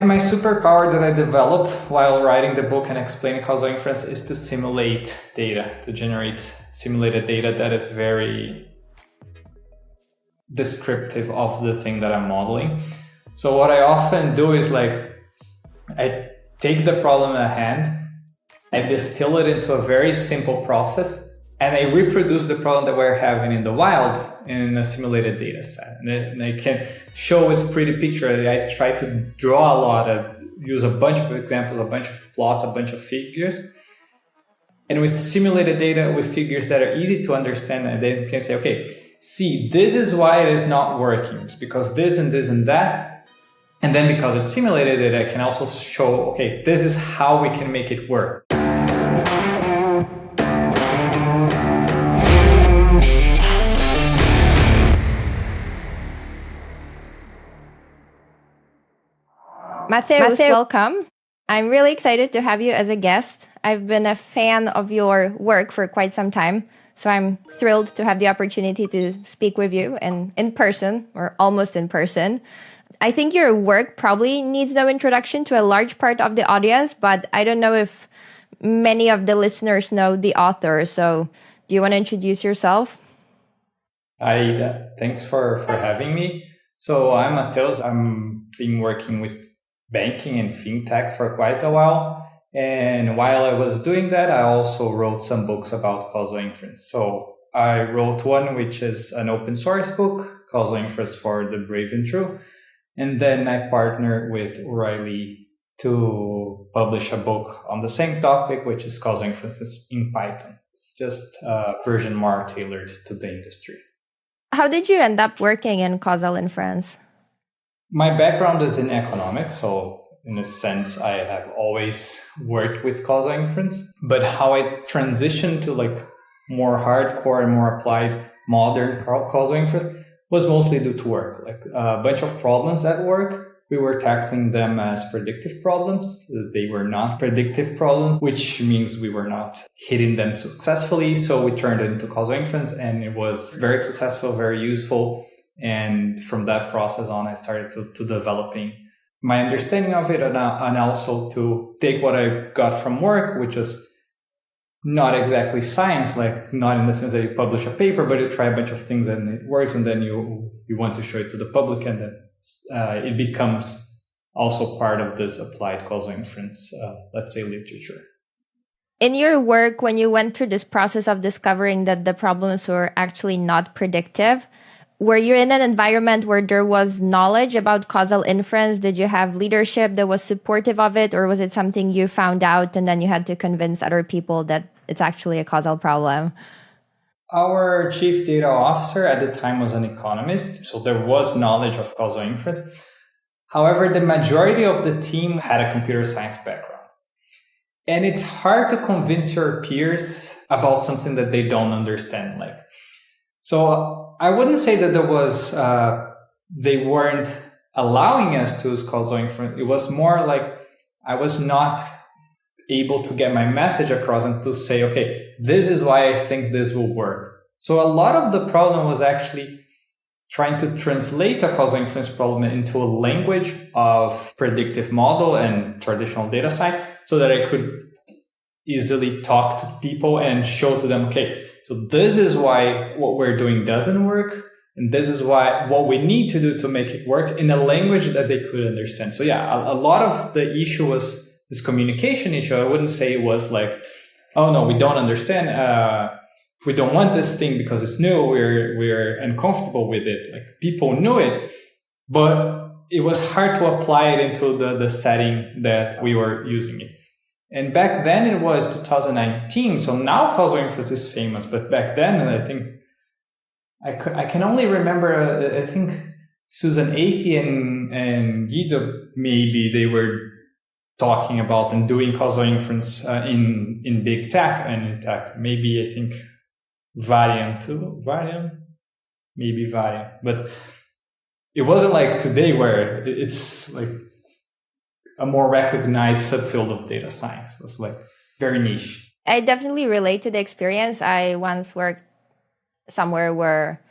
my superpower that I developed while writing the book and explaining causal inference is to simulate data, to generate simulated data that is very descriptive of the thing that I'm modeling. So what I often do is I take the problem at hand, I distill it into a very simple process, and I reproduce the problem that we're having in the wild in a simulated data set. And I can show with pretty picture. I try to draw a lot, use a bunch of examples, a bunch of plots, a bunch of figures. And with simulated data, with figures that are easy to understand, and then you can say, okay, see, this is why it is not working. It's because this and this and that. And then because it's simulated data, I can also show, okay, this is how we can make it work. Matheus, welcome. I'm really excited to have you as a guest. I've been a fan of your work for quite some time, so I'm thrilled to have the opportunity to speak with you in person, or almost in person. I think your work probably needs no introduction to a large part of the audience, but I don't know if many of the listeners know the author. So do you want to introduce yourself? Hi, thanks for having me. So I'm Matheus. I've been working with banking and fintech for quite a while. And while I was doing that, I also wrote some books about causal inference. So I wrote one, which is an open source book, Causal Inference for the Brave and True. And then I partnered with O'Reilly to publish a book on the same topic, which is causal inferences in Python. It's just a version more tailored to the industry. How did you end up working in causal inference? My background is in economics, so in a sense, I have always worked with causal inference. But how I transitioned to more hardcore and more applied modern causal inference was mostly due to work. A bunch of problems at work, we were tackling them as predictive problems. They were not predictive problems, which means we were not hitting them successfully. So we turned it into causal inference, and it was very successful, very useful. And from that process on, I started to developing my understanding of it, and also to take what I got from work, which is not exactly science, not in the sense that you publish a paper, but you try a bunch of things and it works, and then you want to show it to the public, and then it becomes also part of this applied causal inference, let's say, literature. In your work, when you went through this process of discovering that the problems were actually not predictive, were you in an environment where there was knowledge about causal inference? Did you have leadership that was supportive of it? Or was it something you found out and then you had to convince other people that it's actually a causal problem? Our chief data officer at the time was an economist, so there was knowledge of causal inference. However, the majority of the team had a computer science background. And it's hard to convince your peers about something that they don't understand. So I wouldn't say that there was, they weren't allowing us to use causal inference. It was more like I was not able to get my message across and to say, okay, this is why I think this will work. So a lot of the problem was actually trying to translate a causal inference problem into a language of predictive model and traditional data science, so that I could easily talk to people and show to them, okay, so this is why what we're doing doesn't work, and this is why what we need to do to make it work in a language that they could understand. So yeah, a lot of the issue was this communication issue. I wouldn't say it was oh no, we don't understand. We don't want this thing because it's new. We're uncomfortable with it. People knew it, but it was hard to apply it into the setting that we were using it. And back then it was 2019. So now causal inference is famous, but back then, I think I can only remember, I think Susan Athey and Guido, maybe they were talking about and doing causal inference in big tech and in tech. Maybe I think Varian too. Maybe Varian. But it wasn't like today where it's a more recognized subfield of data science. It was very niche. I definitely relate to the experience. I once worked somewhere where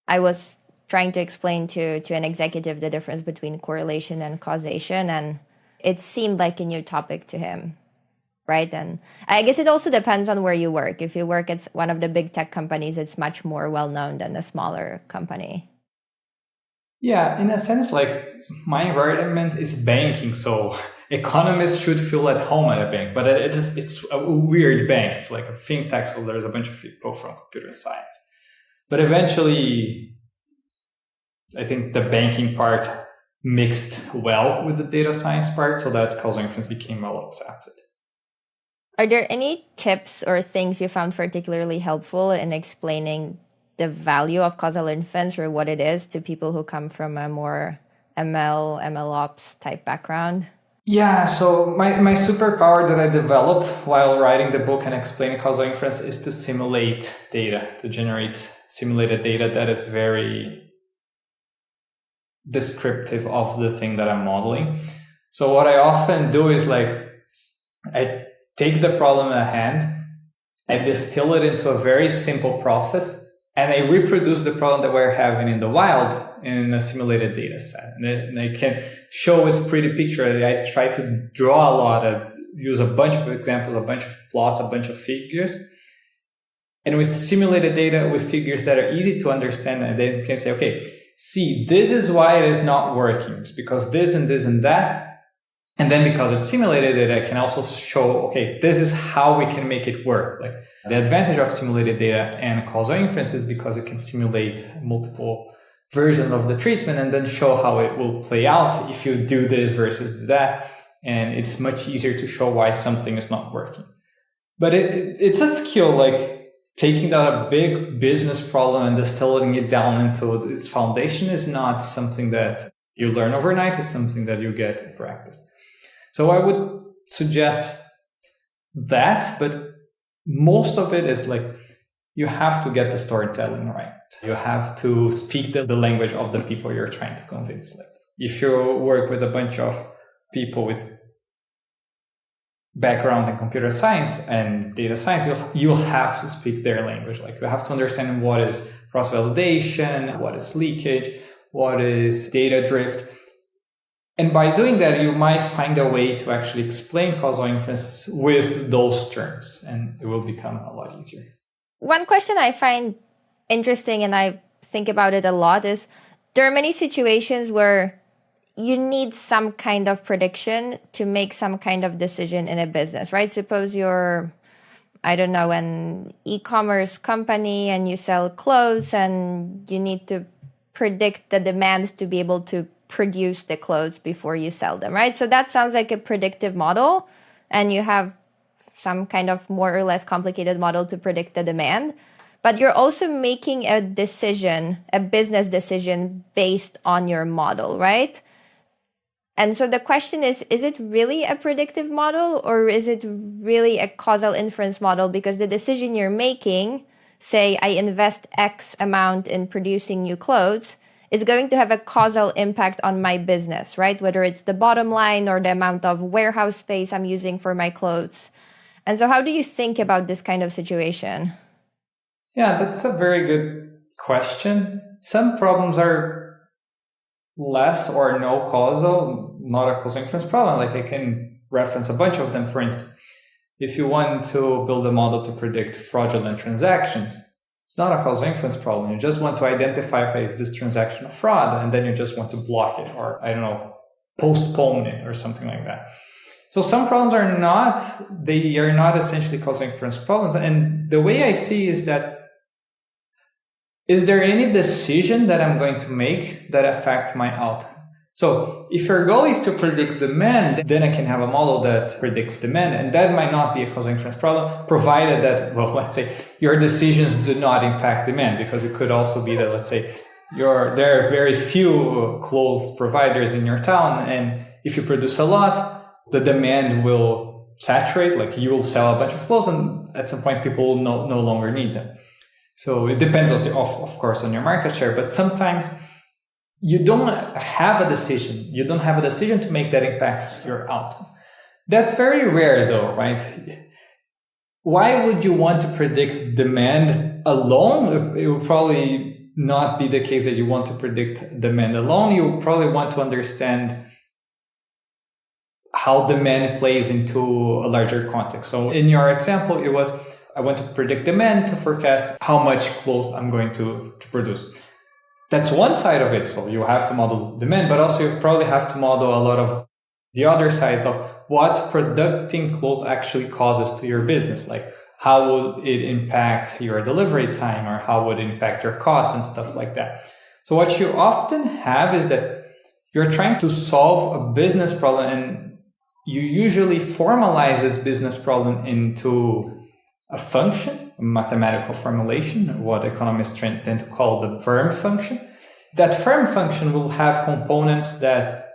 I was trying to explain to an executive the difference between correlation and causation, and it seemed like a new topic to him, right? And I guess it also depends on where you work. If you work at one of the big tech companies, it's much more well known than a smaller company. Yeah, in a sense, like my environment is banking, so economists should feel at home at a bank, but it's a weird bank. It's like a fintech, so there's a bunch of people from computer science. But eventually, I think the banking part mixed well with the data science part, so that causal inference became well accepted. Are there any tips or things you found particularly helpful in explaining the value of causal inference or what it is to people who come from a more ML ops type background? Yeah, so my superpower that I developed while writing the book and explaining causal inference is to simulate data, to generate simulated data that is very descriptive of the thing that I'm modeling. So what I often do is like I take the problem at hand, I distill it into a very simple process, and I reproduce the problem that we're having in the wild in a simulated data set. And I can show with pretty picture. I try to draw a lot, use a bunch of examples, a bunch of plots, a bunch of figures. And with simulated data, with figures that are easy to understand, and then you can say, okay, see, this is why it is not working. It's because this and this and that. And then because it's simulated data, I can also show, okay, this is how we can make it work. Like the advantage of simulated data and causal inference is because you can simulate multiple versions of the treatment and then show how it will play out if you do this versus do that. And it's much easier to show why something is not working. But it's a skill, like taking that a big business problem and distilling it down into its foundation is not something that you learn overnight. It's something that you get in practice. So I would suggest that, but most of it is like you have to get the storytelling right. You have to speak the language of the people you're trying to convince. Like if you work with a bunch of people with background in computer science and data science, you'll have to speak their language. Like you have to understand what is cross-validation, what is leakage, what is data drift. And by doing that, you might find a way to actually explain causal inference with those terms, and it will become a lot easier. One question I find interesting, and I think about it a lot, is there are many situations where you need some kind of prediction to make some kind of decision in a business, right? Suppose you're, I don't know, an e-commerce company and you sell clothes and you need to predict the demand to be able to produce the clothes before you sell them, right? So that sounds like a predictive model, and you have some kind of more or less complicated model to predict the demand, but you're also making a decision, a business decision based on your model, right? And so the question is it really a predictive model or is it really a causal inference model? Because the decision you're making, say I invest X amount in producing new clothes, is going to have a causal impact on my business, right? Whether it's the bottom line or the amount of warehouse space I'm using for my clothes. And so how do you think about this kind of situation? Yeah, that's a very good question. Some problems are less or no causal, not a causal inference problem. Like I can reference a bunch of them. For instance, if you want to build a model to predict fraudulent transactions, it's not a causal inference problem. You just want to identify, okay, is this transaction a fraud? And then you just want to block it or, I don't know, postpone it or something like that. So some problems are not essentially causal inference problems. And the way I see is that, is there any decision that I'm going to make that affect my outcome? So if your goal is to predict demand, then I can have a model that predicts demand, and that might not be a causal inference problem, provided that, well, let's say your decisions do not impact demand, because it could also be that, let's say, there are very few clothes providers in your town, and if you produce a lot, the demand will saturate, like you will sell a bunch of clothes, and at some point people will no longer need them. So it depends, of course, on your market share, but sometimes you don't have a decision. You don't have a decision to make that impacts your outcome. That's very rare though, right? Why would you want to predict demand alone? It would probably not be the case that you want to predict demand alone. You probably want to understand how demand plays into a larger context. So in your example, it was, I want to predict demand to forecast how much clothes I'm going to produce. That's one side of it. So you have to model demand, but also you probably have to model a lot of the other sides of what producing clothes actually causes to your business. Like how would it impact your delivery time, or how would it impact your cost and stuff like that. So what you often have is that you're trying to solve a business problem, and you usually formalize this business problem into a function, a mathematical formulation, what economists tend to call the firm function. That firm function will have components that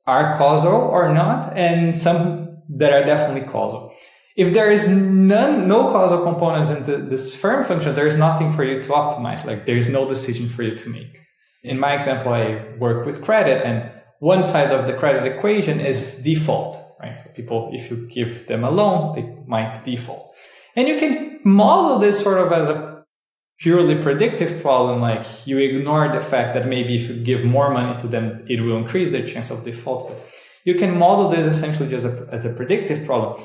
are causal or not, and some that are definitely causal. If there is no causal components in this firm function, there's nothing for you to optimize. Like there's no decision for you to make. In my example, I work with credit, and one side of the credit equation is default, right? So people, if you give them a loan, they might default. And you can model this sort of as a purely predictive problem, like you ignore the fact that maybe if you give more money to them, it will increase their chance of default. But you can model this essentially just as a predictive problem.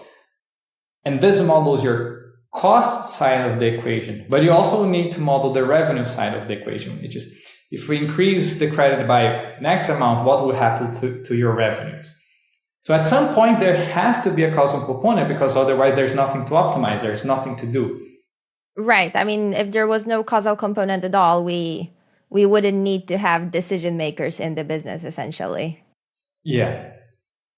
And this models your cost side of the equation. But you also need to model the revenue side of the equation, which is if we increase the credit by an X amount, what will happen to your revenues? So at some point, there has to be a causal component, because otherwise there's nothing to optimize. There's nothing to do. Right. I mean, if there was no causal component at all, we wouldn't need to have decision makers in the business, essentially. Yeah.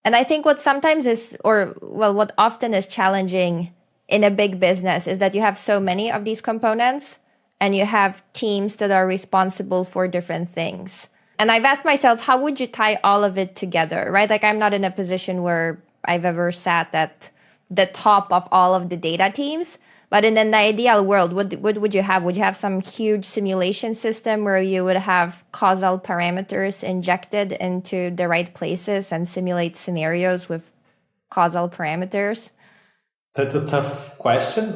And I think what sometimes is, or well, what often is challenging in a big business is that you have so many of these components, and you have teams that are responsible for different things. And I've asked myself, how would you tie all of it together, right? Like I'm not in a position where I've ever sat at the top of all of the data teams. But in an ideal world, what would you have? Would you have some huge simulation system where you would have causal parameters injected into the right places and simulate scenarios with causal parameters? That's a tough question.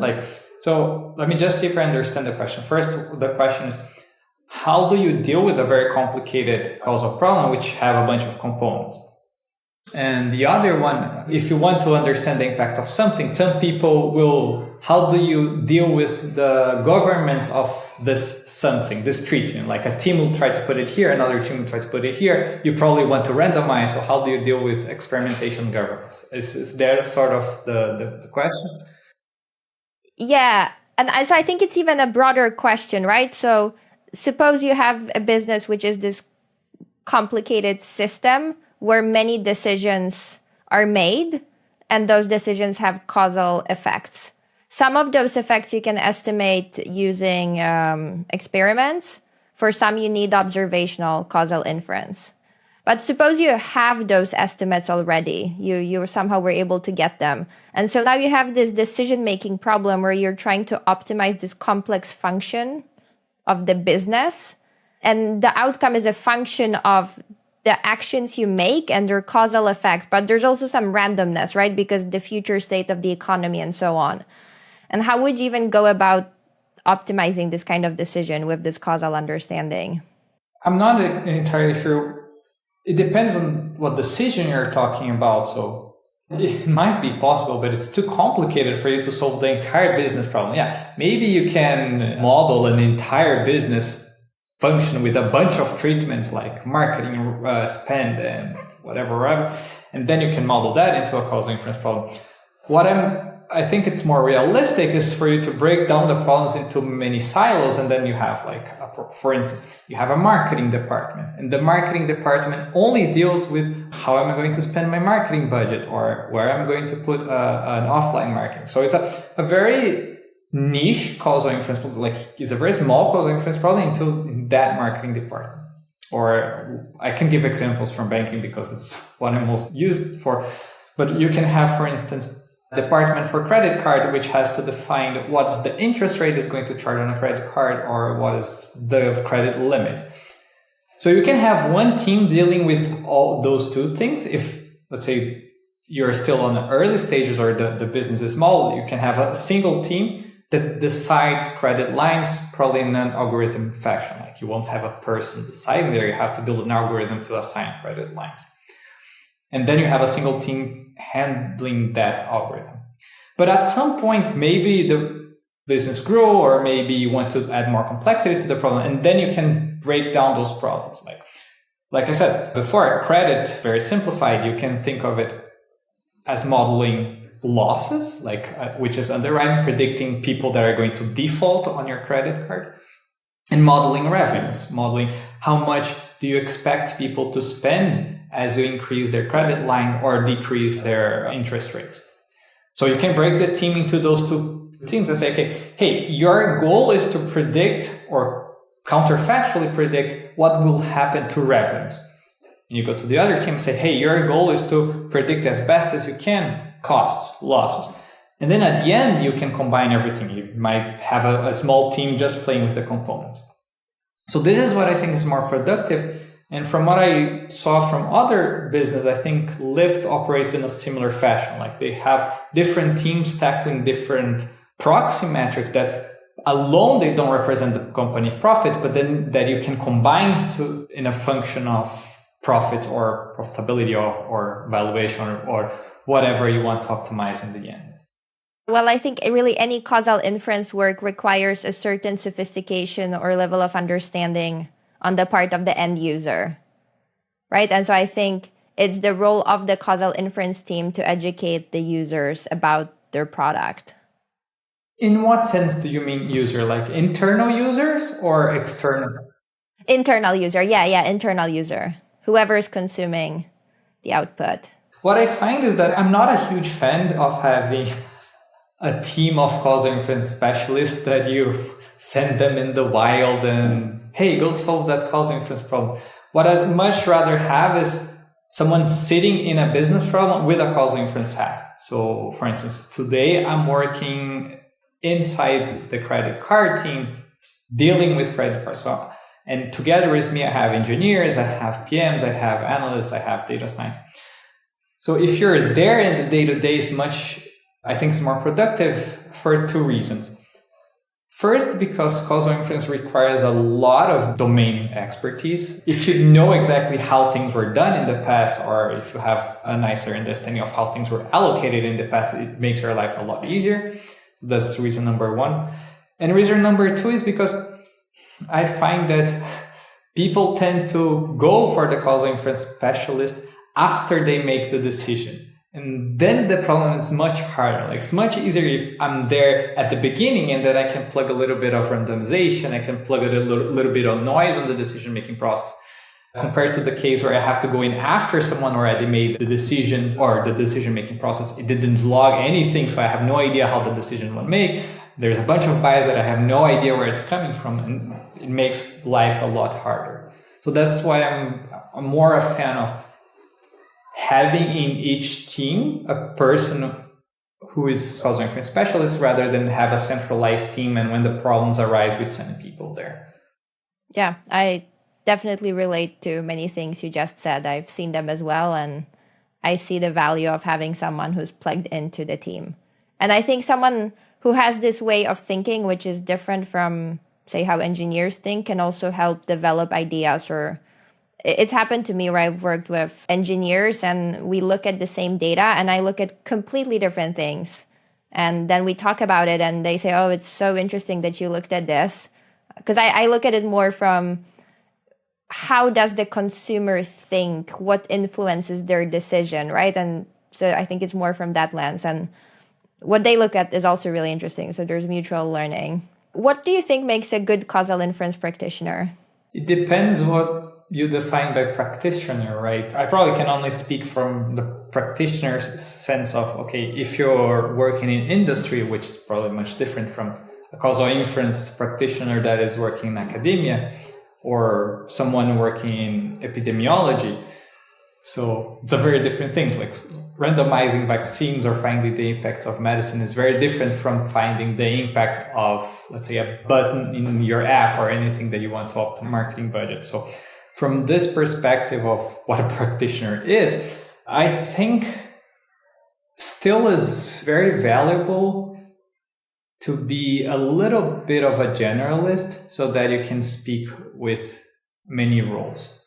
So let me just see if I understand the question. First, the question is, how do you deal with a very complicated causal problem which have a bunch of components? And the other one, if you want to understand the impact of something, some people will, how do you deal with the governance of this something, this treatment? Like a team will try to put it here, another team will try to put it here. You probably want to randomize. So how do you deal with experimentation governance? Is there sort of the question? Yeah. And so I think it's even a broader question, right? So suppose you have a business which is this complicated system where many decisions are made, and those decisions have causal effects. Some of those effects you can estimate using experiments. For some, you need observational causal inference. But suppose you have those estimates already, you somehow were able to get them. And so now you have this decision-making problem where you're trying to optimize this complex function of the business. And the outcome is a function of the actions you make and their causal effect. But there's also some randomness, right? Because the future state of the economy and so on. And how would you even go about optimizing this kind of decision with this causal understanding? I'm not entirely sure. It depends on what decision you're talking about. So it might be possible, but it's too complicated for you to solve the entire business problem. Yeah, maybe you can model an entire business function with a bunch of treatments like marketing spend and whatever, and then you can model that into a causal inference problem. I think it's more realistic is for you to break down the problems into many silos, and then you have for instance, you have a marketing department, and the marketing department only deals with how am I going to spend my marketing budget, or where I'm going to put an offline marketing. So it's a very niche causal inference, it's a very small causal inference problem into that marketing department. Or I can give examples from banking because it's what I'm most used for. But you can have, for instance, department for credit card, which has to define what's the interest rate is going to charge on a credit card, or what is the credit limit. So you can have one team dealing with all those two things. If, let's say, you're still on the early stages or the business is small, you can have a single team that decides credit lines, probably in an algorithm fashion. Like you won't have a person deciding there. You have to build an algorithm to assign credit lines. And then you have a single team handling that algorithm. But at some point, maybe the business grow, or maybe you want to add more complexity to the problem, and then you can break down those problems. Like I said before, credit, very simplified, you can think of it as modeling losses, which is underwriting, predicting people that are going to default on your credit card, and modeling revenues, modeling how much do you expect people to spend as you increase their credit line or decrease their interest rates. So you can break the team into those two teams and say, okay, hey, your goal is to predict or counterfactually predict what will happen to revenues. And you go to the other team and say, hey, your goal is to predict as best as you can costs, losses. And then at the end, you can combine everything. You might have a small team just playing with the components. So this is what I think is more productive. And from what I saw from other business, I think Lyft operates in a similar fashion. Like they have different teams tackling different proxy metrics that alone they don't represent the company profit, but then that you can combine to in a function of profit or profitability or valuation or whatever you want to optimize in the end. Well, I think really any causal inference work requires a certain sophistication or level of understanding on the part of the end user, right? And so I think it's the role of the causal inference team to educate the users about their product. In what sense do you mean user? Like internal users or external? Internal user, yeah, internal user. Whoever is consuming the output. What I find is that I'm not a huge fan of having a team of causal inference specialists that you send them in the wild and, hey, go solve that causal inference problem. What I'd much rather have is someone sitting in a business problem with a causal inference hat. So for instance, today I'm working inside the credit card team dealing with credit cards. And together with me, I have engineers, I have PMs, I have analysts, I have data science. So if you're there in the day-to-day, I think it's more productive for two reasons. First, because causal inference requires a lot of domain expertise. If you know exactly how things were done in the past, or if you have a nicer understanding of how things were allocated in the past, it makes your life a lot easier. So that's reason number one. And reason number two is because I find that people tend to go for the causal inference specialist after they make the decision. And then the problem is much harder. Like it's much easier if I'm there at the beginning and then I can plug a little bit of randomization, I can plug a little bit of noise on the decision-making process, compared to the case where I have to go in after someone already made the decision or the decision-making process. It didn't log anything, so I have no idea how the decision was made. There's a bunch of bias that I have no idea where it's coming from, and it makes life a lot harder. So that's why I'm more a fan of having in each team a person who is causal inference specialist rather than have a centralized team, and when the problems arise, we send people there. Yeah, I definitely relate to many things you just said. I've seen them as well, and I see the value of having someone who's plugged into the team. And I think someone who has this way of thinking, which is different from, say, how engineers think, can also help develop ideas. Or it's happened to me where I've worked with engineers and we look at the same data and I look at completely different things. And then we talk about it and they say, oh, it's so interesting that you looked at this. Because I look at it more from how does the consumer think, what influences their decision, right? And so I think it's more from that lens. And what they look at is also really interesting. So there's mutual learning. What do you think makes a good causal inference practitioner? It depends what you define by practitioner, right? I probably can only speak from the practitioner's sense of, okay, if you're working in industry, which is probably much different from a causal inference practitioner that is working in academia or someone working in epidemiology. So it's a very different thing. Like randomizing vaccines or finding the impacts of medicine is very different from finding the impact of, let's say, a button in your app or anything that you want to optimize marketing budget. So from this perspective of what a practitioner is, I think still is very valuable to be a little bit of a generalist so that you can speak with many roles.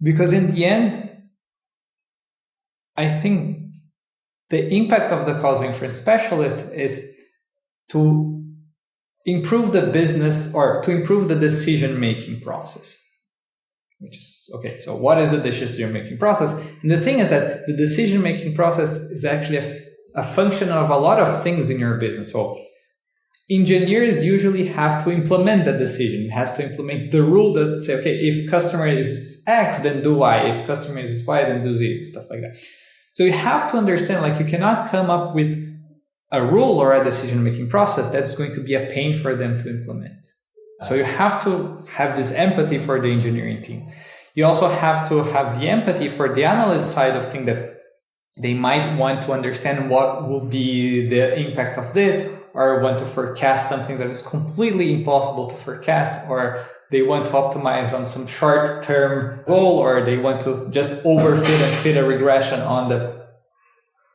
Because in the end, I think the impact of the causal inference specialist is to improve the business or to improve the decision-making process. Which is, okay, so what is the decision-making process? And the thing is that the decision-making process is actually a function of a lot of things in your business. So engineers usually have to implement the decision. It has to implement the rule that say, okay, if customer is X, then do Y. If customer is Y, then do Z, stuff like that. So you have to understand, like, you cannot come up with a rule or a decision-making process that's going to be a pain for them to implement. So you have to have this empathy for the engineering team. You also have to have the empathy for the analyst side of things, that they might want to understand what will be the impact of this, or want to forecast something that is completely impossible to forecast, or they want to optimize on some short-term goal, or they want to just overfit and fit a regression on the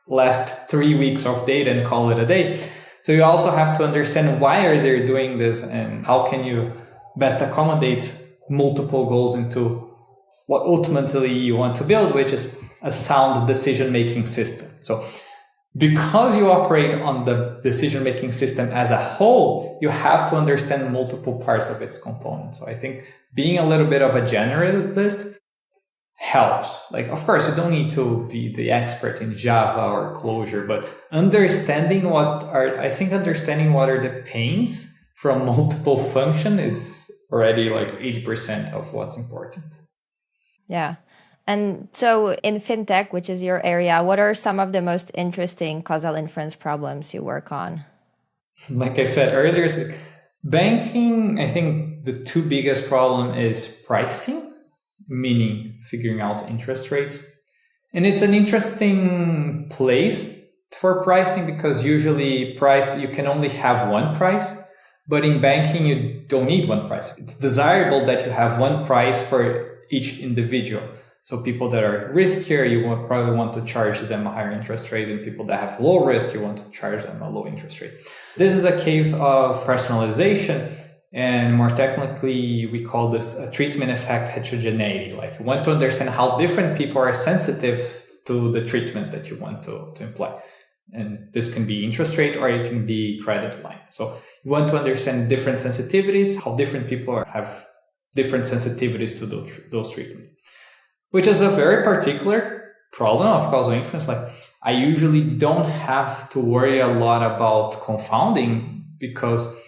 last 3 weeks of data and call it a day. So you also have to understand why are they doing this and how can you best accommodate multiple goals into what ultimately you want to build, which is a sound decision-making system. So because you operate on the decision-making system as a whole, you have to understand multiple parts of its components. So I think being a little bit of a generalist helps. Like, of course, you don't need to be the expert in Java or Clojure, but understanding what are the pains from multiple function is already like 80% of what's important. Yeah. And so in Fintech, which is your area, what are some of the most interesting causal inference problems you work on? Like I said earlier, banking, I think the two biggest problem is pricing, meaning figuring out interest rates. And it's an interesting place for pricing because usually you can only have one price, but in banking, you don't need one price. It's desirable that you have one price for each individual. So people that are riskier, you probably want to charge them a higher interest rate, and people that have low risk, you want to charge them a low interest rate. This is a case of personalization, and more technically, we call this a treatment effect heterogeneity. Like, you want to understand how different people are sensitive to the treatment that you want to employ. And this can be interest rate or it can be credit line. So you want to understand different sensitivities, how different people have different sensitivities to those treatments, which is a very particular problem of causal inference. Like, I usually don't have to worry a lot about confounding because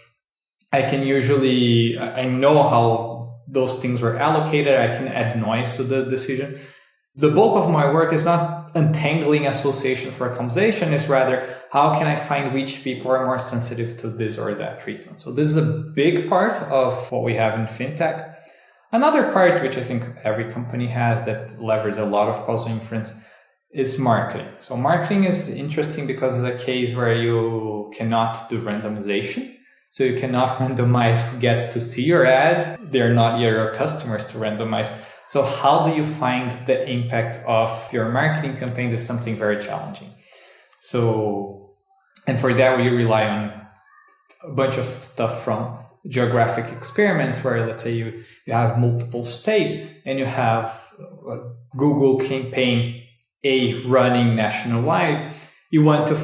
I know how those things were allocated. I can add noise to the decision. The bulk of my work is not untangling association for causation, it's rather how can I find which people are more sensitive to this or that treatment. So this is a big part of what we have in Fintech. Another part, which I think every company has that leverages a lot of causal inference, is marketing. So marketing is interesting because it's a case where you cannot do randomization. So you cannot randomize who gets to see your ad. They're not your customers to randomize. So how do you find the impact of your marketing campaigns is something very challenging. So, and for that, we rely on a bunch of stuff from geographic experiments where, let's say, you have multiple states and you have a Google campaign A running nationwide. You want to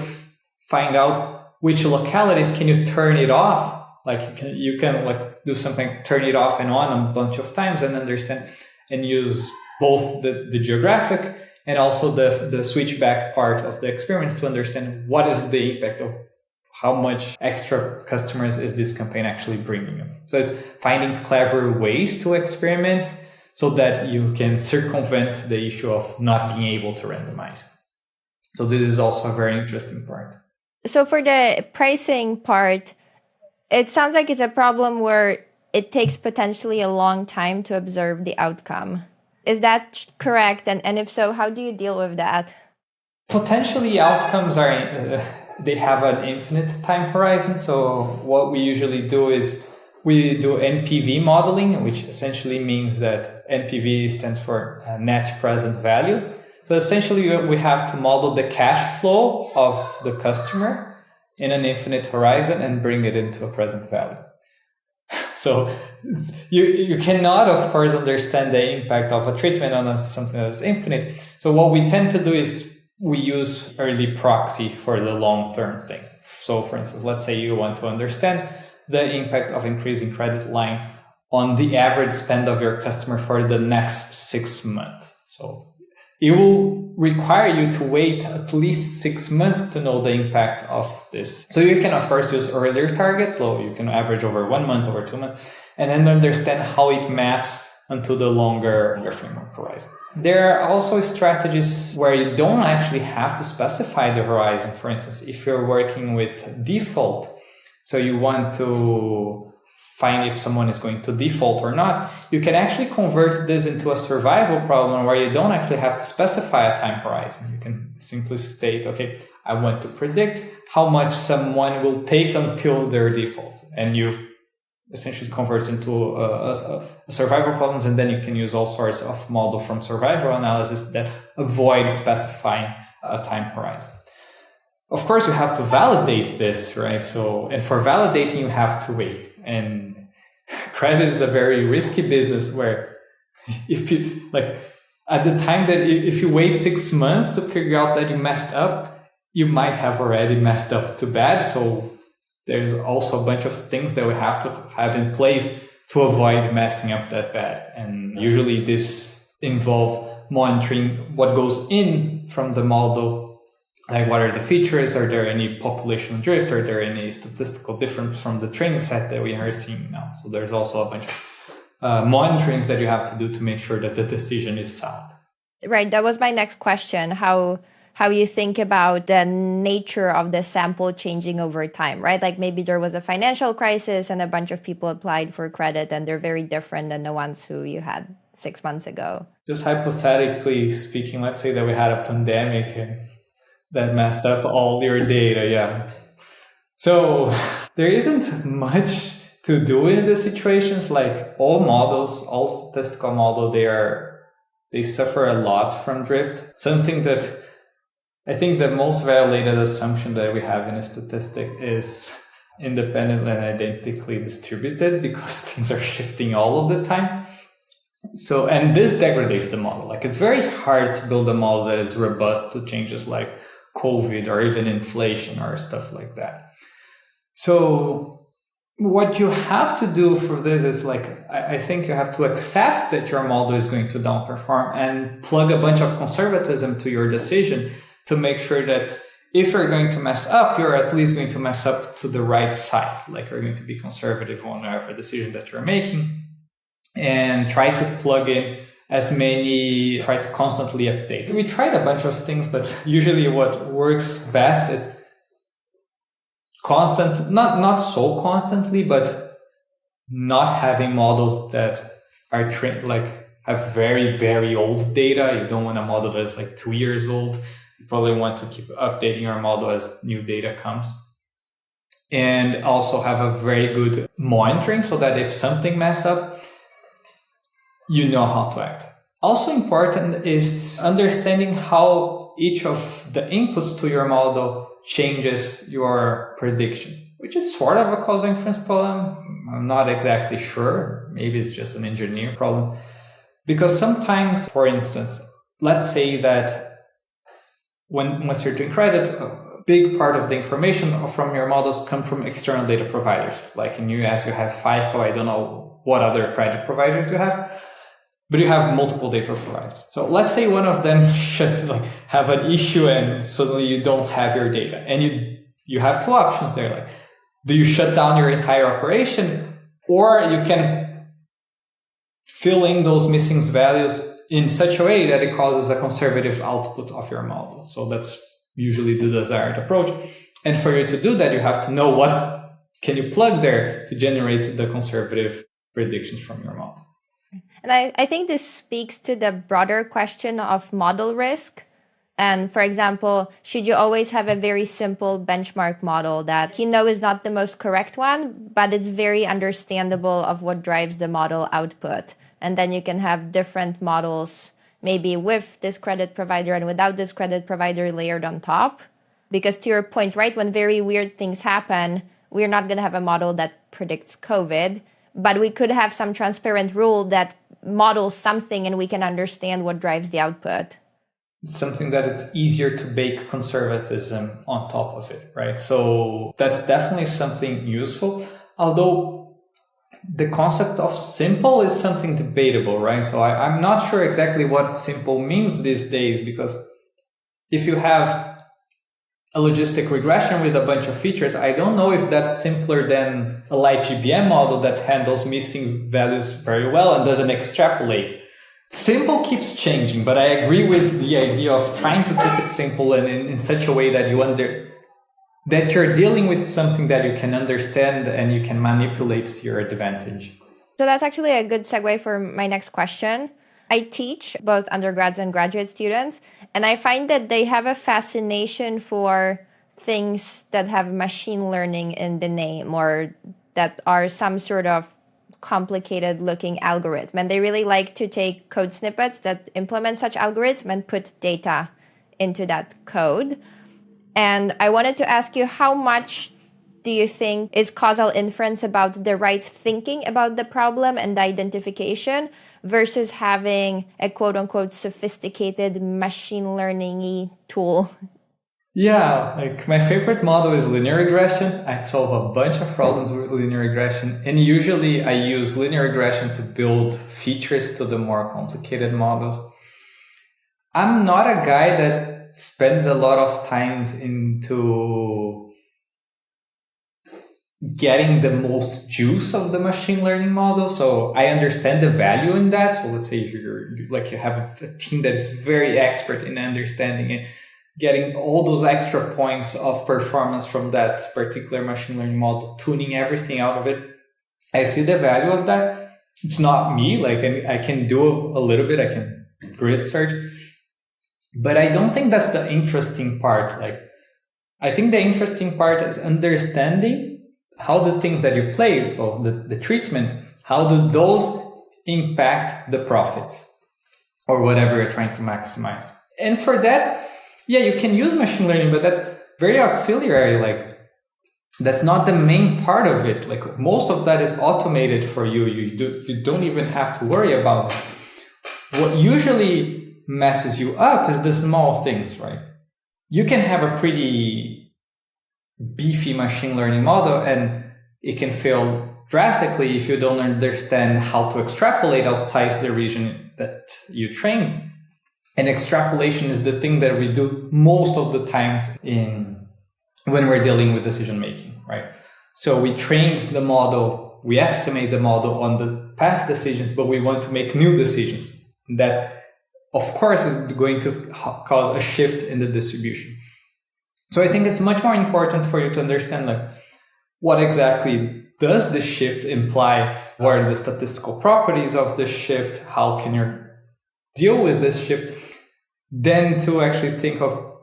find out which localities can you turn it off. Like you can like do something, turn it off and on a bunch of times and understand and use both the geographic and also the switchback part of the experiments to understand what is the impact of how much extra customers is this campaign actually bringing you. So it's finding clever ways to experiment so that you can circumvent the issue of not being able to randomize. So this is also a very interesting part. So for the pricing part, it sounds like it's a problem where it takes potentially a long time to observe the outcome. Is that correct? And if so, how do you deal with that? Potentially outcomes are, they have an infinite time horizon. So what we usually do is we do NPV modeling, which essentially means that NPV stands for net present value. So essentially we have to model the cash flow of the customer in an infinite horizon and bring it into a present value. So you cannot, of course, understand the impact of a treatment on something that is infinite. So what we tend to do is we use early proxy for the long-term thing. So for instance, let's say you want to understand the impact of increasing credit line on the average spend of your customer for the next 6 months. So it will require you to wait at least 6 months to know the impact of this. So you can, of course, use earlier targets. So you can average over 1 month, over 2 months, and then understand how it maps onto the longer framework horizon. There are also strategies where you don't actually have to specify the horizon. For instance, if you're working with default, so you want to find if someone is going to default or not, you can actually convert this into a survival problem where you don't actually have to specify a time horizon. You can simply state, okay, I want to predict how much someone will take until their default. And you essentially converts into a survival problems, and then you can use all sorts of models from survival analysis that avoid specifying a time horizon. Of course, you have to validate this, right? So, and for validating, you have to wait. And credit is a very risky business where if you at the time that if you wait 6 months to figure out that you messed up, you might have already messed up too bad. So there's also a bunch of things that we have to have in place to avoid messing up that bad. And usually this involves monitoring what goes in from the model. Like, what are the features? Are there any population drift? Are there any statistical difference from the training set that we are seeing now? So there's also a bunch of monitorings that you have to do to make sure that the decision is sound. Right. That was my next question. How you think about the nature of the sample changing over time, right? Like maybe there was a financial crisis and a bunch of people applied for credit and they're very different than the ones who you had 6 months ago. Just hypothetically speaking, let's say that we had a pandemic and that messed up all your data. Yeah. So there isn't much to do in the situations. Like all models, all statistical models, they suffer a lot from drift. Something that I think the most validated assumption that we have in a statistic is independently and identically distributed, because things are shifting all of the time. So, and this degrades the model. Like it's very hard to build a model that is robust to changes like COVID or even inflation or stuff like that. So what you have to do for this is I think you have to accept that your model is going to downperform and plug a bunch of conservatism to your decision to make sure that if you're going to mess up, you're at least going to mess up to the right side. Like you're going to be conservative on whatever decision that you're making and try to plug in try to constantly update. We tried a bunch of things, but usually what works best is not so constantly, but not having models that are trained, have very, very old data. You don't want a model that is 2 years old. You probably want to keep updating your model as new data comes. And also have a very good monitoring so that if something messes up, you know how to act. Also important is understanding how each of the inputs to your model changes your prediction, which is sort of a causal inference problem. I'm not exactly sure. Maybe it's just an engineering problem. Because sometimes, for instance, let's say that once you're doing credit, a big part of the information from your models come from external data providers. Like in US, you have FICO. I don't know what other credit providers you have, but you have multiple data providers. So let's say one of them should have an issue and suddenly you don't have your data. And you have two options there. Do you shut down your entire operation, or you can fill in those missing values in such a way that it causes a conservative output of your model. So that's usually the desired approach. And for you to do that, you have to know what can you plug there to generate the conservative predictions from your model. And I think this speaks to the broader question of model risk. And for example, should you always have a very simple benchmark model that is not the most correct one, but it's very understandable of what drives the model output? And then you can have different models, maybe with this credit provider and without this credit provider layered on top. Because to your point, right, when very weird things happen, we're not going to have a model that predicts COVID, but we could have some transparent rule that models something and we can understand what drives the output. Something that it's easier to bake conservatism on top of it, right? So that's definitely something useful. Although the concept of simple is something debatable, right? So I'm not sure exactly what simple means these days, because if you have a logistic regression with a bunch of features, I don't know if that's simpler than a light GBM model that handles missing values very well and doesn't extrapolate. Simple keeps changing, but I agree with the idea of trying to keep it simple and in such a way that that you're dealing with something that you can understand and you can manipulate to your advantage. So that's actually a good segue for my next question. I teach both undergrads and graduate students, and I find that they have a fascination for things that have machine learning in the name or that are some sort of complicated looking algorithm. And they really like to take code snippets that implement such algorithms and put data into that code. And I wanted to ask you, how much do you think is causal inference about the right thinking about the problem and the identification versus having a quote unquote sophisticated machine learning-y tool? Yeah, like my favorite model is linear regression. I solve a bunch of problems with linear regression, and usually I use linear regression to build features to the more complicated models. I'm not a guy that spends a lot of times into getting the most juice of the machine learning model. So I understand the value in that. So let's say you have a team that is very expert in understanding it, getting all those extra points of performance from that particular machine learning model, tuning everything out of it. I see the value of that. It's not me. Like I can do a little bit. I can grid search, but I don't think that's the interesting part. Like I think the interesting part is understanding how the things that you play, so the treatments, how do those impact the profits or whatever you're trying to maximize. And for that, yeah, you can use machine learning, but that's very auxiliary. Like that's not the main part of it. Like most of that is automated for you. You don't even have to worry about it. What usually messes you up is the small things, right? You can have a pretty beefy machine learning model and it can fail drastically if you don't understand how to extrapolate outside the region that you trained. And extrapolation is the thing that we do most of the times when we're dealing with decision making, right? So we trained the model, we estimate the model on the past decisions, but we want to make new decisions. That, of course, is going to cause a shift in the distribution. So I think it's much more important for you to understand like what exactly does this shift imply? What are the statistical properties of this shift? How can you deal with this shift? Then to actually think of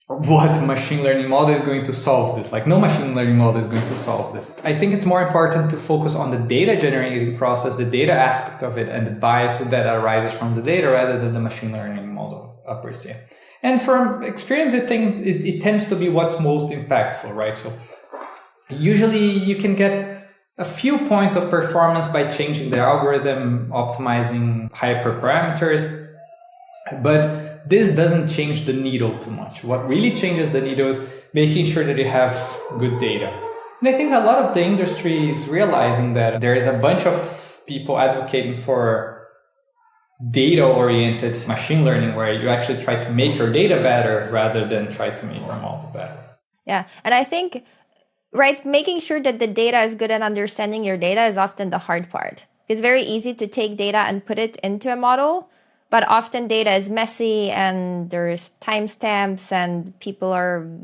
what machine learning model is going to solve this. Like no machine learning model is going to solve this. I think it's more important to focus on the data generating process, the data aspect of it, and the bias that arises from the data rather than the machine learning model per se. And from experience, I think it tends to be what's most impactful, right? So usually you can get a few points of performance by changing the algorithm, optimizing hyperparameters, but this doesn't change the needle too much. What really changes the needle is making sure that you have good data. And I think a lot of the industry is realizing that there is a bunch of people advocating for data-oriented machine learning where you actually try to make your data better rather than try to make your model better. Yeah, and I think, right, making sure that the data is good and understanding your data is often the hard part. It's very easy to take data and put it into a model, but often data is messy and there's timestamps and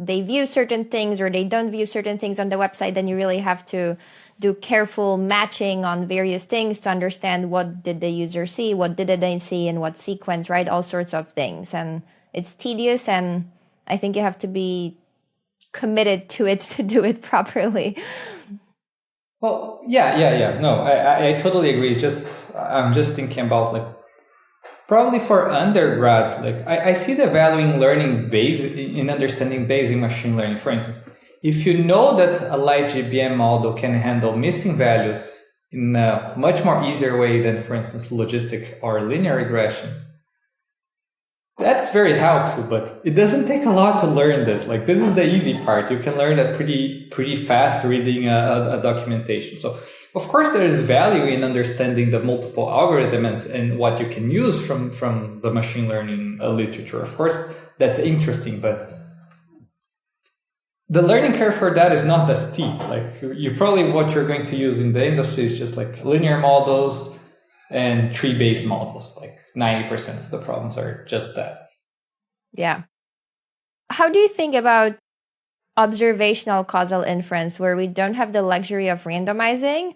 they view certain things or they don't view certain things on the website. Then you really have to do careful matching on various things to understand what did the user see, what did they see, in what sequence, right? All sorts of things. And it's tedious, and I think you have to be committed to it to do it properly. Well, yeah. No, I totally agree. I'm just thinking about like Probably for undergrads, like I see the value in learning in understanding basic machine learning. For instance, if you know that a light GBM model can handle missing values in a much more easier way than, for instance, logistic or linear regression, that's very helpful, but it doesn't take a lot to learn this. Like, this is the easy part. You can learn that pretty fast reading a documentation. So, of course, there is value in understanding the multiple algorithms and what you can use from the machine learning literature. Of course, that's interesting, but the learning curve for that is not that steep. Like, you probably what you're going to use in the industry is just like linear models and tree-based models. Like 90% of the problems are just that. Yeah. How do you think about observational causal inference, where we don't have the luxury of randomizing?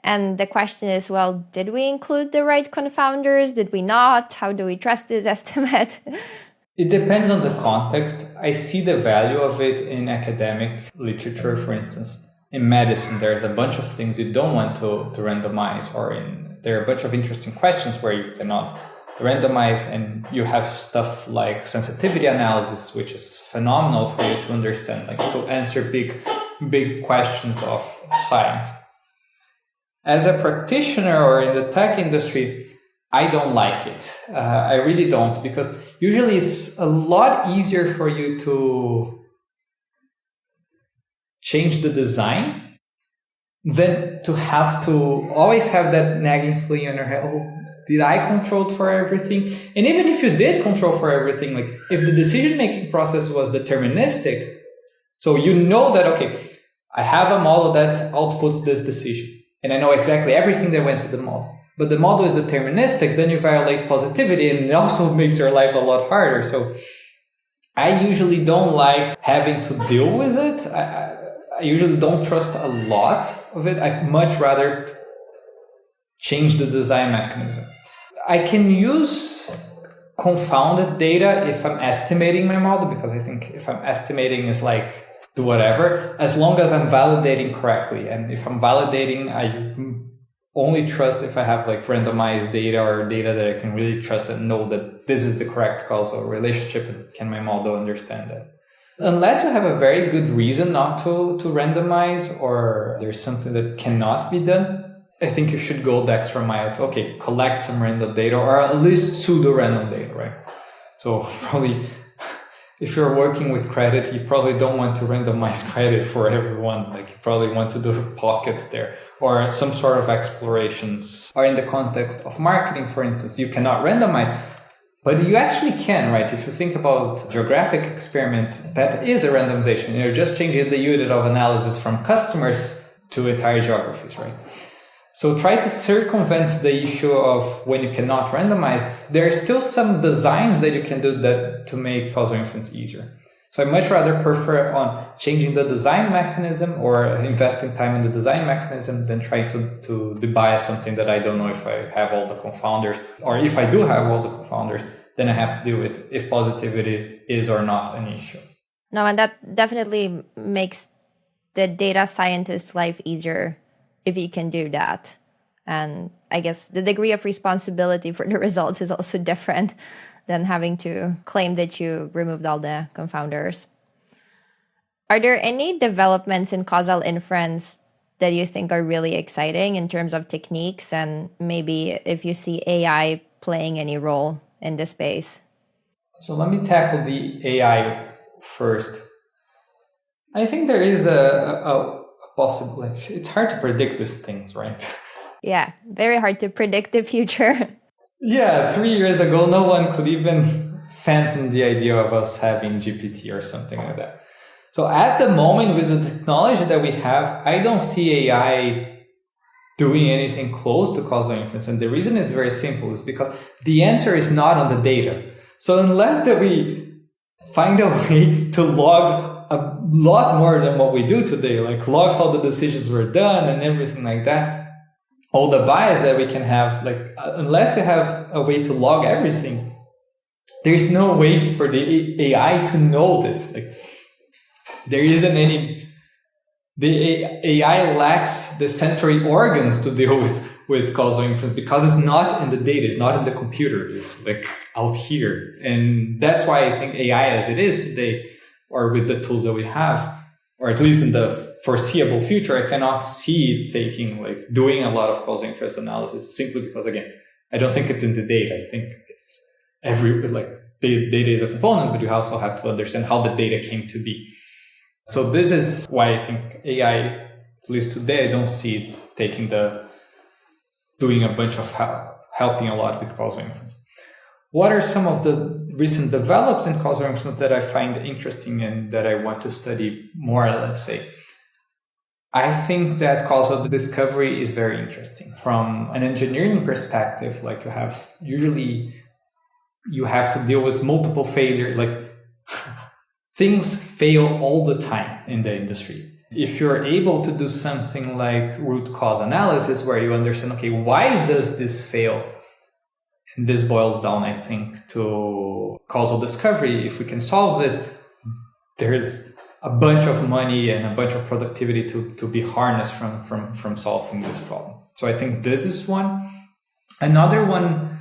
And the question is, well, did we include the right confounders? Did we not? How do we trust this estimate? It depends on the context. I see the value of it in academic literature, for instance. In medicine, there's a bunch of things you don't want to randomize, or there are a bunch of interesting questions where you cannot randomize, and you have stuff like sensitivity analysis, which is phenomenal for you to understand, like to answer big questions of science. As a practitioner or in the tech industry, I don't like it. I really don't, because usually it's a lot easier for you to change the design than to have to always have that nagging feeling in your head. Oh, did I control for everything? And even if you did control for everything, like if the decision-making process was deterministic, so you know that, okay, I have a model that outputs this decision, and I know exactly everything that went to the model. But the model is deterministic, then you violate positivity, and it also makes your life a lot harder. So I usually don't like having to deal with it. I usually don't trust a lot of it. I'd much rather change the design mechanism. I can use confounded data if I'm estimating my model, because I think if I'm estimating is like do whatever, as long as I'm validating correctly. And if I'm validating, I only trust if I have like randomized data or data that I can really trust and know that this is the correct causal relationship, and can my model understand that. Unless you have a very good reason not to randomize, or there's something that cannot be done, I think you should go the extra mile to, okay, collect some random data, or at least pseudo-random data, right? So probably if you're working with credit, you probably don't want to randomize credit for everyone. Like, you probably want to do pockets there, or some sort of explorations. Or in the context of marketing, for instance, you cannot randomize, but you actually can, right? If you think about geographic experiment, that is a randomization. You're just changing the unit of analysis from customers to entire geographies, right? So try to circumvent the issue of when you cannot randomize. There are still some designs that you can do that to make causal inference easier. So I much rather prefer on changing the design mechanism or investing time in the design mechanism than trying to debias something that I don't know if I have all the confounders, or if I do have all the confounders, then I have to deal with if positivity is or not an issue. No, and that definitely makes the data scientist's life easier if you can do that. And I guess the degree of responsibility for the results is also different than having to claim that you removed all the confounders. Are there any developments in causal inference that you think are really exciting in terms of techniques, and maybe if you see AI playing any role in this space? So let me tackle the AI first. I think there is a possible, like, it's hard to predict these things, right? Yeah, very hard to predict the future. Yeah, 3 years ago, no one could even fathom the idea of us having GPT or something like that. So at the moment, with the technology that we have, I don't see AI doing anything close to causal inference. And the reason is very simple, is because the answer is not on the data. So unless that we find a way to log a lot more than what we do today, like log how the decisions were done and everything like that, all the bias that we can have, like unless you have a way to log everything, there's no way for the AI to know this. Like, there isn't any, the AI lacks the sensory organs to deal with causal inference because it's not in the data, it's not in the computer, it's like out here. And that's why I think AI as it is today, or with the tools that we have, or at least in the foreseeable future, I cannot see it doing a lot of causal inference analysis simply because, again, I don't think it's in the data. I think it's data is a component, but you also have to understand how the data came to be. So this is why I think AI, at least today, I don't see it doing a bunch of helping a lot with causal inference. What are some of the recent develops in causal inference that I find interesting and that I want to study more, let's say? I think that causal discovery is very interesting. From an engineering perspective, like you have to deal with multiple failures, like things fail all the time in the industry. If you're able to do something like root cause analysis, where you understand, okay, why does this fail? And this boils down, I think, to causal discovery. If we can solve this, there's a bunch of money and a bunch of productivity to be harnessed from solving this problem. So I think this is one. Another one,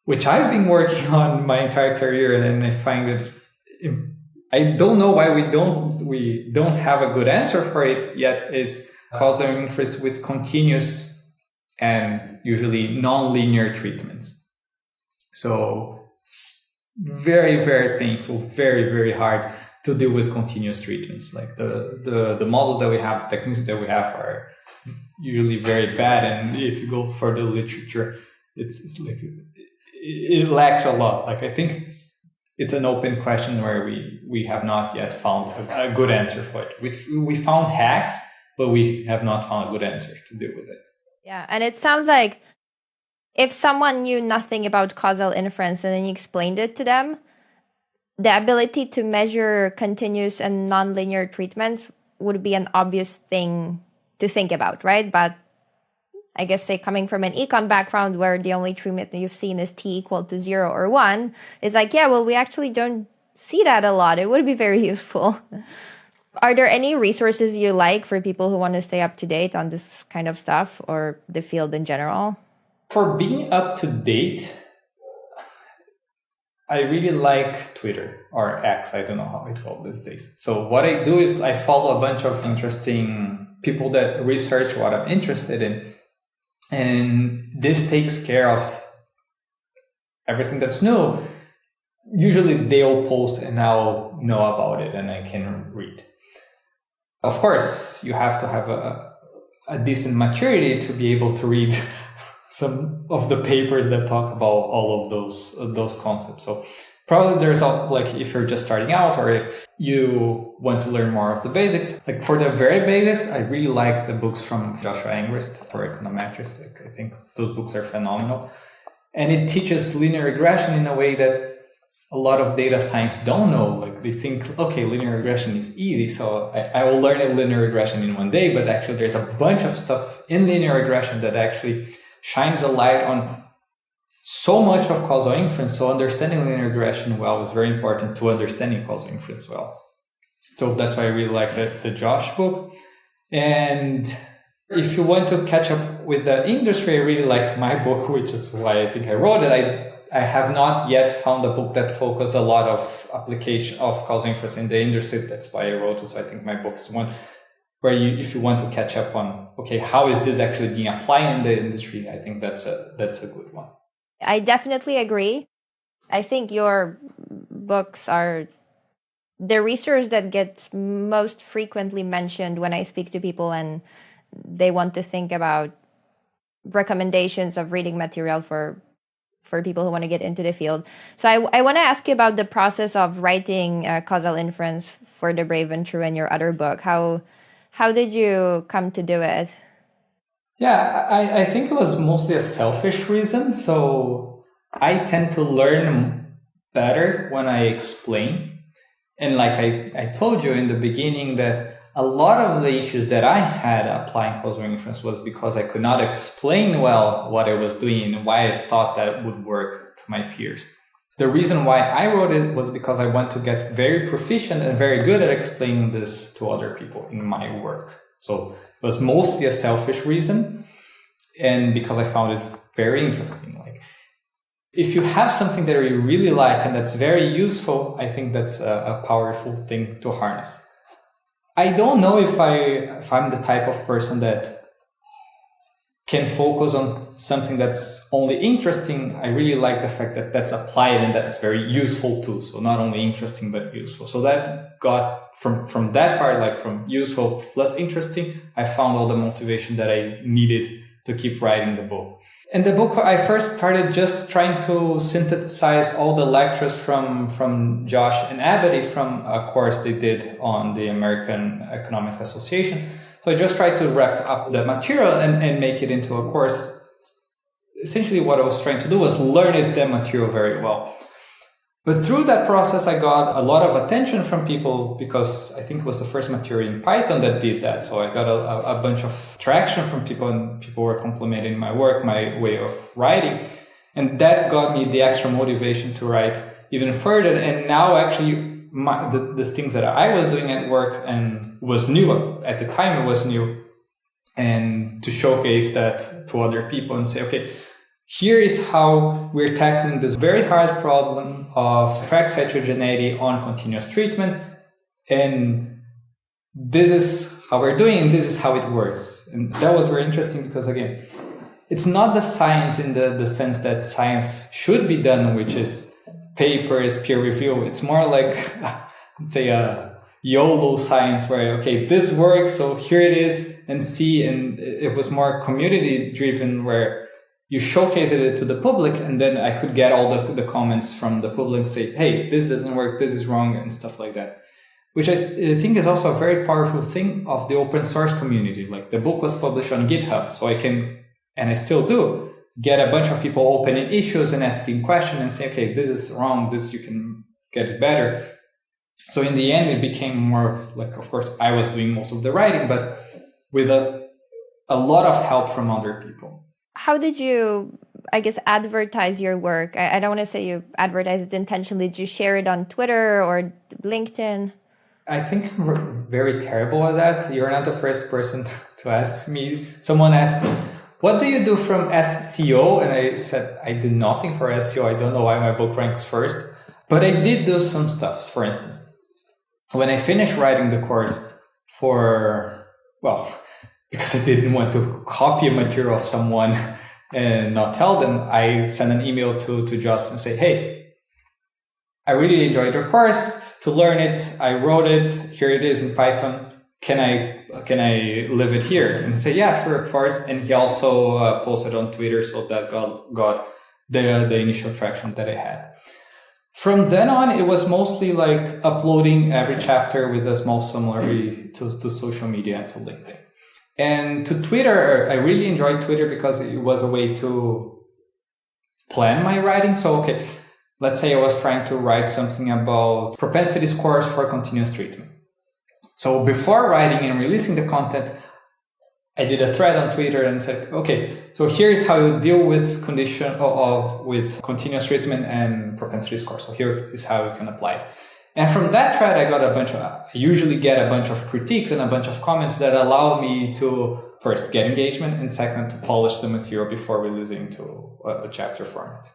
which I've been working on my entire career, and I find it, I don't know why we don't have a good answer for it yet, is causal inference with continuous and usually non-linear treatments. So it's very, very painful, very, very hard to deal with continuous treatments. Like the models that we have, the techniques that we have are usually very bad. And if you go for the literature, it's like it lacks a lot. Like I think it's an open question where we have not yet found a good answer for it. We found hacks, but we have not found a good answer to deal with it. Yeah, and it sounds like if someone knew nothing about causal inference and then you explained it to them, the ability to measure continuous and nonlinear treatments would be an obvious thing to think about, right? But I guess, say, coming from an econ background where the only treatment that you've seen is t equal to 0 or 1, it's like, yeah, well, we actually don't see that a lot. It would be very useful. Are there any resources you like for people who want to stay up to date on this kind of stuff or the field in general? For being up to date, I really like Twitter or X. I don't know how it's called these days. So what I do is I follow a bunch of interesting people that research what I'm interested in. And this takes care of everything that's new. Usually they'll post and I'll know about it and I can read. Of course, you have to have a decent maturity to be able to read some of the papers that talk about all of those concepts. So probably there's like if you're just starting out or if you want to learn more of the basics, like for the very basics, I really like the books from Joshua Angrist for econometrics. Like I think those books are phenomenal. And it teaches linear regression in a way that a lot of data science don't know. Like they think, okay, linear regression is easy, so I will learn a linear regression in one day, but actually there's a bunch of stuff in linear regression that actually shines a light on so much of causal inference. So understanding linear regression well is very important to understanding causal inference well. So that's why I really like the Josh book. And if you want to catch up with the industry, I really like my book, which is why I think I wrote it. I have not yet found a book that focuses a lot of application of causal inference in the industry. That's why I wrote it. So I think my book is one where if you want to catch up on, okay, how is this actually being applied in the industry? I think that's a good one. I definitely agree. I think your books are the resource that gets most frequently mentioned when I speak to people and they want to think about recommendations of reading material for people who want to get into the field. So I want to ask you about the process of writing causal inference for The Brave and True and your other book. How did you come to do it? Yeah, I think it was mostly a selfish reason. So I tend to learn better when I explain. And like I told you in the beginning that a lot of the issues that I had applying causal inference was because I could not explain well what I was doing and why I thought that would work to my peers. The reason why I wrote it was because I want to get very proficient and very good at explaining this to other people in my work. So it was mostly a selfish reason. and because I found it very interesting. Like, if you have something that you really like and that's very useful, I think that's a powerful thing to harness. I don't know if I'm the type of person that can focus on something that's only interesting. I really like the fact that that's applied and that's very useful too. So not only interesting but useful. So that got from that part, like from useful plus interesting, I found all the motivation that I needed to keep writing the book. In the book, I first started just trying to synthesize all the lectures from Josh and Abadi from a course they did on the American Economics Association. So I just tried to wrap up the material and make it into a course. Essentially, what I was trying to do was learn the material very well. But through that process, I got a lot of attention from people because I think it was the first material in Python that did that. So I got a bunch of traction from people, and people were complimenting my work, my way of writing. And that got me the extra motivation to write even further. And now actually the things that I was doing at work and was new at the time, it was new. And to showcase that to other people and say, okay, here is how we're tackling this very hard problem of effect heterogeneity on continuous treatments. And this is how we're doing, and this is how it works. And that was very interesting because, again, it's not the science in the sense that science should be done, which is papers, peer review. It's more like, let's say, a YOLO science where, okay, this works, so here it is, and see. And it was more community driven where you showcase it to the public, and then I could get all the comments from the public, say, hey, this doesn't work, this is wrong, and stuff like that. Which I think is also a very powerful thing of the open source community. Like, the book was published on GitHub, so I can, and I still do, get a bunch of people opening issues and asking questions and say, okay, this is wrong, this you can get it better. So in the end, it became more of, like, of course, I was doing most of the writing, but with a lot of help from other people. How did you, I guess, advertise your work? I don't want to say you advertised it intentionally. Did you share it on Twitter or LinkedIn? I think I'm very terrible at that. You're not the first person to ask me. Someone asked me, what do you do from SEO? And I said, I do nothing for SEO. I don't know why my book ranks first. But I did do some stuff. For instance, when I finished writing the course because I didn't want to copy a material of someone and not tell them, I sent an email to Josh and say, hey, I really enjoyed your course. To learn it, I wrote it. Here it is in Python. Can I leave it here? And say, yeah, sure, of course. And he also posted on Twitter, so that got the initial traction that I had. From then on, it was mostly like uploading every chapter with a small summary to social media and to LinkedIn. And to Twitter, I really enjoyed Twitter because it was a way to plan my writing. So, okay, let's say I was trying to write something about propensity scores for continuous treatment. So before writing and releasing the content, I did a thread on Twitter and said, okay, so here's how you deal with with continuous treatment and propensity score. So here is how you can apply it. And from that thread, I usually get a bunch of critiques and a bunch of comments that allow me to first get engagement and second to polish the material before releasing to a chapter format.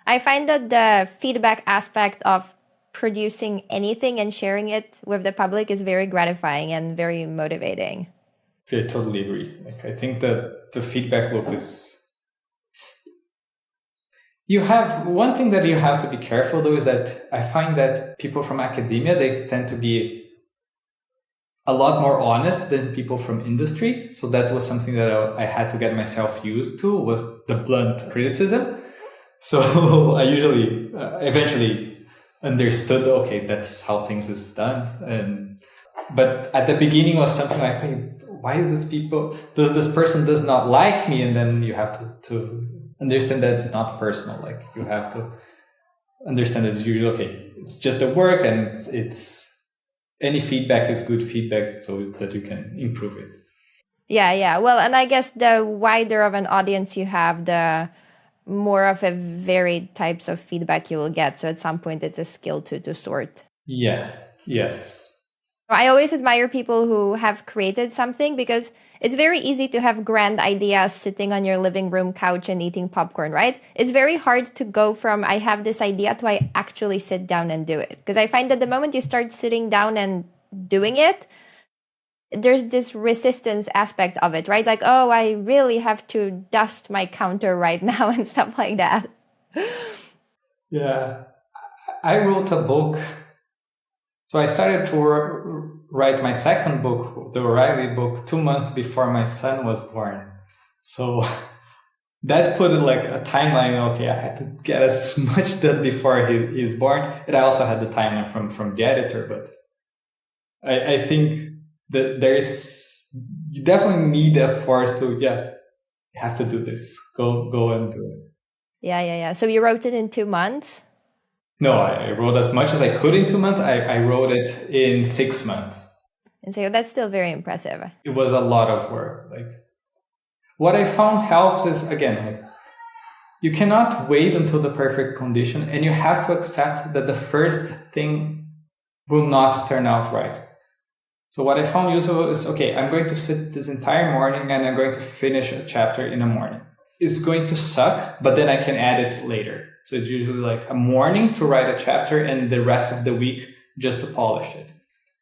I find that the feedback aspect of producing anything and sharing it with the public is very gratifying and very motivating. I totally agree. Like, I think that the feedback loop is... You have one thing that you have to be careful though is that I find that people from academia, they tend to be a lot more honest than people from industry. So that was something that I had to get myself used to, was the blunt criticism. So I usually eventually understood, okay, that's how things is done. But at the beginning was something like, hey, why is this person does not like me? And then you have to understand that it's not personal. Like, you have to understand that it's usually, okay, it's just a work, and it's any feedback is good feedback so that you can improve it. Yeah. Well, and I guess the wider of an audience you have, the more of a varied types of feedback you will get. So at some point, it's a skill to sort. Yeah. Yes. I always admire people who have created something because it's very easy to have grand ideas sitting on your living room couch and eating popcorn, right? It's very hard to go from I have this idea to I actually sit down and do it. Because I find that the moment you start sitting down and doing it, there's this resistance aspect of it, right? Like, oh, I really have to dust my counter right now and stuff like that. Yeah. I wrote a book. So I started to write my second book, the O'Reilly book, 2 months before my son was born. So that put like a timeline. Okay, I had to get as much done before he's born. And I also had the timeline from the editor. But I think that you definitely need a force to, you have to do this. Go and do it. Yeah. So you wrote it in 2 months? No, I wrote as much as I could in 2 months. I wrote it in 6 months. And so that's still very impressive. It was a lot of work. Like, what I found helps is, again, like, you cannot wait until the perfect condition, and you have to accept that the first thing will not turn out right. So what I found useful is, okay, I'm going to sit this entire morning and I'm going to finish a chapter in the morning. It's going to suck, but then I can add it later. So it's usually like a morning to write a chapter and the rest of the week just to polish it.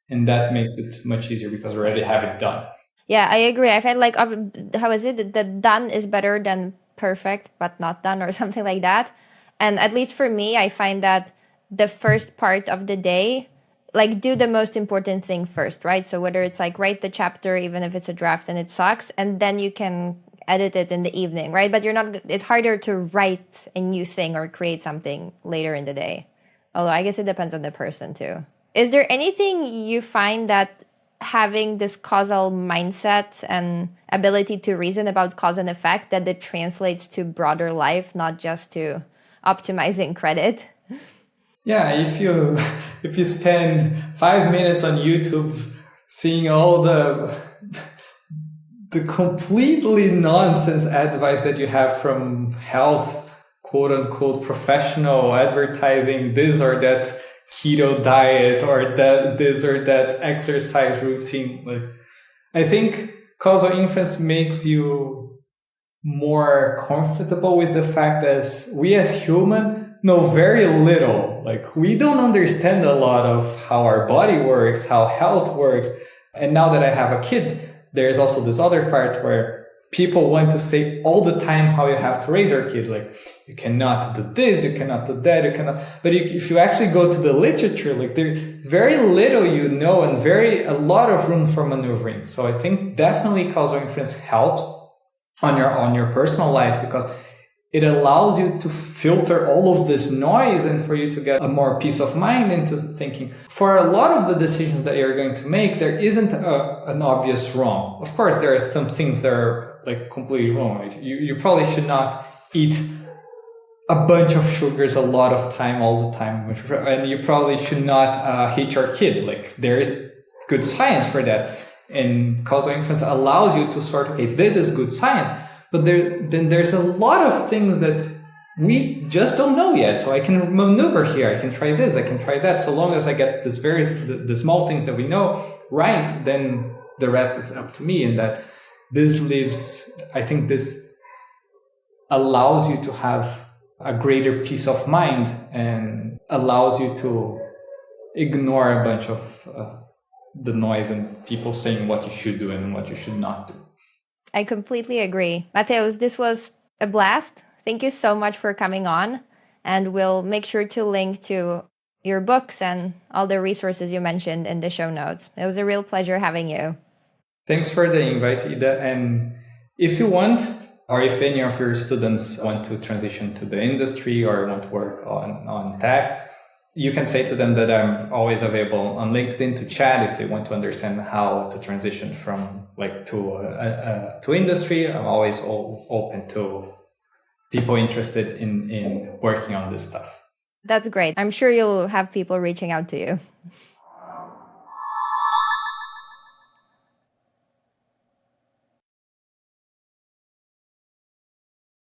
And that makes it much easier because I already have it done. Yeah, I agree. I find like, how is it? The done is better than perfect, but not done or something like that. And at least for me, I find that the first part of the day, like do the most important thing first, right? So whether it's like write the chapter, even if it's a draft and it sucks, and then you can edit it in the evening, right? But it's harder to write a new thing or create something later in the day. Although I guess it depends on the person too. Is there anything you find that having this causal mindset and ability to reason about cause and effect that it translates to broader life, not just to optimizing credit? Yeah, if you spend 5 minutes on YouTube seeing all the completely nonsense advice that you have from health, quote unquote, professional advertising, this or that keto diet or that this or that exercise routine, like, I think causal inference makes you more comfortable with the fact that we as human know very little. Like, we don't understand a lot of how our body works, how health works. And now that I have a kid, there's also this other part where people want to say all the time how you have to raise your kid. Like, you cannot do this, you cannot do that, you cannot. But if you actually go to the literature, like, there's very little you know and a lot of room for maneuvering. So I think definitely causal inference helps on your personal life because it allows you to filter all of this noise and for you to get a more peace of mind into thinking. For a lot of the decisions that you're going to make, there isn't an obvious wrong. Of course, there are some things that are like completely wrong. Like, you probably should not eat a bunch of sugars a lot of time, all the time. And you probably should not hit your kid. Like, there is good science for that. And causal inference allows you to sort, okay, this is good science. But then there's a lot of things that we just don't know yet. So I can maneuver here. I can try this. I can try that. So long as I get the small things that we know right, then the rest is up to me. And that I think this allows you to have a greater peace of mind and allows you to ignore a bunch of the noise and people saying what you should do and what you should not do. I completely agree. Matheus, this was a blast. Thank you so much for coming on. And we'll make sure to link to your books and all the resources you mentioned in the show notes. It was a real pleasure having you. Thanks for the invite, Ida. And if you want, or if any of your students want to transition to the industry or want to work on tech, you can say to them that I'm always available on LinkedIn to chat if they want to understand how to transition from to industry. I'm always open to people interested in working on this stuff. That's great. I'm sure you'll have people reaching out to you.